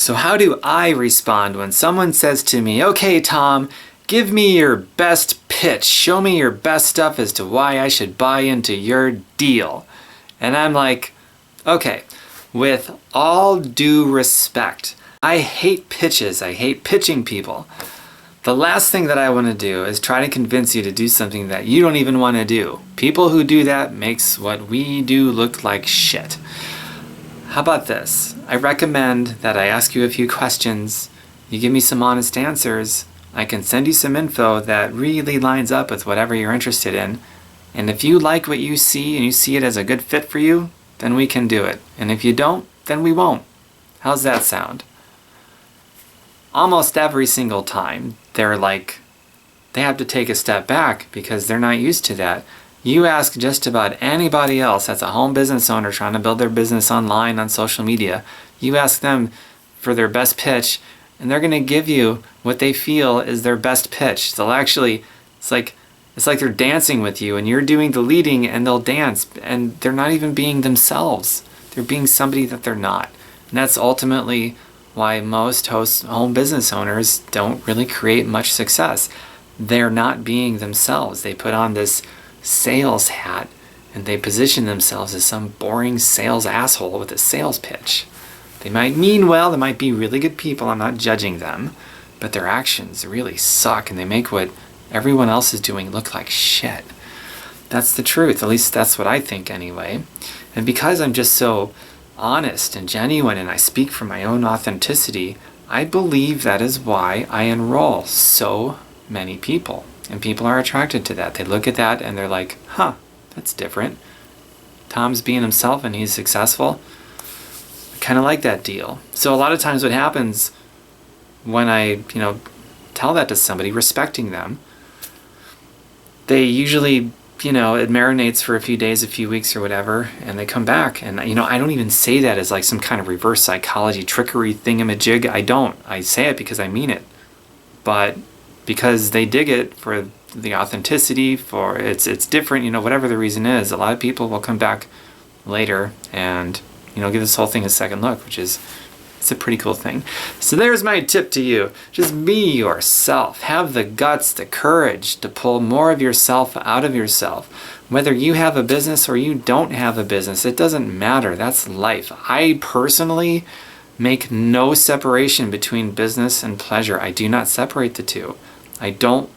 So how do I respond when someone says to me, okay, Tom, give me your best pitch. Show me your best stuff as to why I should buy into your deal. And I'm like, okay, with all due respect, I hate pitches. I hate pitching people. The last thing that I want to do is try to convince you to do something that you don't even want to do. People who do that makes what we do look like shit. How about this? I recommend that I ask you a few questions, you give me some honest answers, I can send you some info that really lines up with whatever you're interested in, and if you like what you see and you see it as a good fit for you, then we can do it. And if you don't, then we won't. How's that sound? Almost every single time, they have to take a step back because they're not used to that. You ask just about anybody else that's a home business owner trying to build their business online on social media, you ask them for their best pitch, and they're going to give you what they feel is their best pitch. They'll actually, it's like they're dancing with you and you're doing the leading and they'll dance, and they're not even being themselves. They're being somebody that they're not. And that's ultimately why most home business owners don't really create much success. They're not being themselves. They put on this sales hat and they position themselves as some boring sales asshole with a sales pitch. They might mean well, they might be really good people, I'm not judging them, but their actions really suck and they make what everyone else is doing look like shit. That's the truth, at least that's what I think anyway. And because I'm just so honest and genuine and I speak from my own authenticity, I believe that is why I enroll so many people. And people are attracted to that. They look at that and they're like, huh, that's different. Tom's being himself and he's successful. I kind of like that deal. So a lot of times what happens when I, tell that to somebody, respecting them, they usually, it marinates for a few days, a few weeks or whatever, and they come back. And, I don't even say that as like some kind of reverse psychology trickery thingamajig. I don't. I say it because I mean it. But because they dig it for the authenticity, for it's different, whatever the reason is, a lot of people will come back later and, give this whole thing a second look, which is, it's a pretty cool thing. So there's my tip to you. Just be yourself. Have the guts, the courage to pull more of yourself out of yourself. Whether you have a business or you don't have a business, it doesn't matter. That's life. I personally make no separation between business and pleasure. I do not separate the two. I don't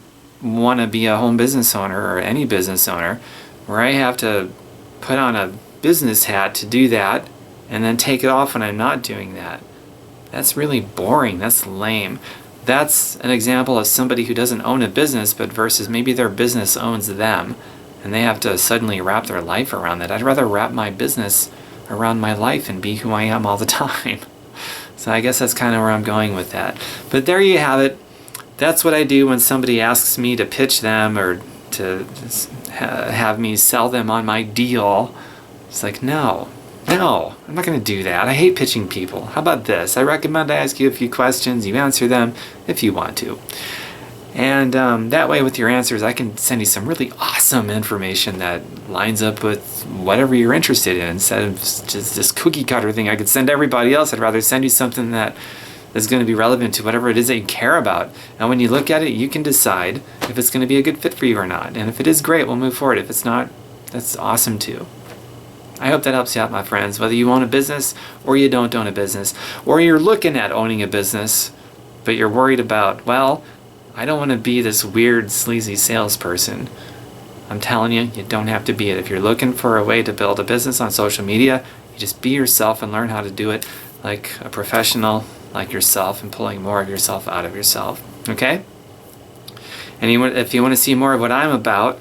want to be a home business owner or any business owner where I have to put on a business hat to do that and then take it off when I'm not doing that. That's really boring. That's lame. That's an example of somebody who doesn't own a business, but versus maybe their business owns them and they have to suddenly wrap their life around that. I'd rather wrap my business around my life and be who I am all the time. So I guess that's kind of where I'm going with that. But there you have it. That's what I do when somebody asks me to pitch them or to have me sell them on my deal. It's like, no, I'm not going to do that. I hate pitching people. How about this? I recommend I ask you a few questions. You answer them if you want to. And that way with your answers, I can send you some really awesome information that lines up with whatever you're interested in. Instead of just this cookie cutter thing I could send everybody else, I'd rather send you something that is going to be relevant to whatever it is that you care about. And when you look at it, you can decide if it's going to be a good fit for you or not. And if it is, great, we'll move forward. If it's not, that's awesome too. I hope that helps you out, my friends. Whether you own a business or you don't own a business, or you're looking at owning a business, but you're worried about, well, I don't want to be this weird, sleazy salesperson. I'm telling you, you don't have to be it. If you're looking for a way to build a business on social media, you just be yourself and learn how to do it like a professional, like yourself, and pulling more of yourself out of yourself. Okay? And if you want to see more of what I'm about,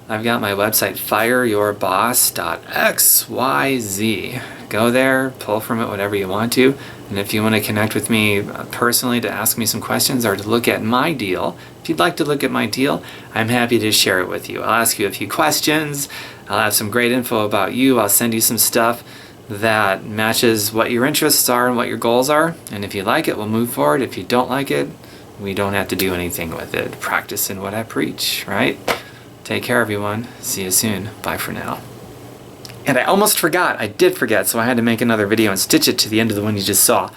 I've got my website, fireyourbboss.xyz. Go there, pull from it whatever you want to. And if you want to connect with me personally to ask me some questions or to look at my deal, if you'd like to look at my deal, I'm happy to share it with you. I'll ask you a few questions. I'll have some great info about you. I'll send you some stuff that matches what your interests are and what your goals are. And if you like it, we'll move forward. If you don't like it, we don't have to do anything with it. Practice in what I preach, right? Take care, everyone. See you soon. Bye for now. And I almost forgot. I did forget, so I had to make another video and stitch it to the end of the one you just saw.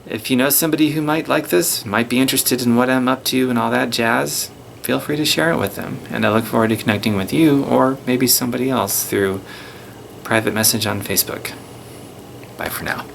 If you know somebody who might like this, might be interested in what I'm up to and all that jazz, feel free to share it with them. And I look forward to connecting with you or maybe somebody else through private message on Facebook. Bye for now.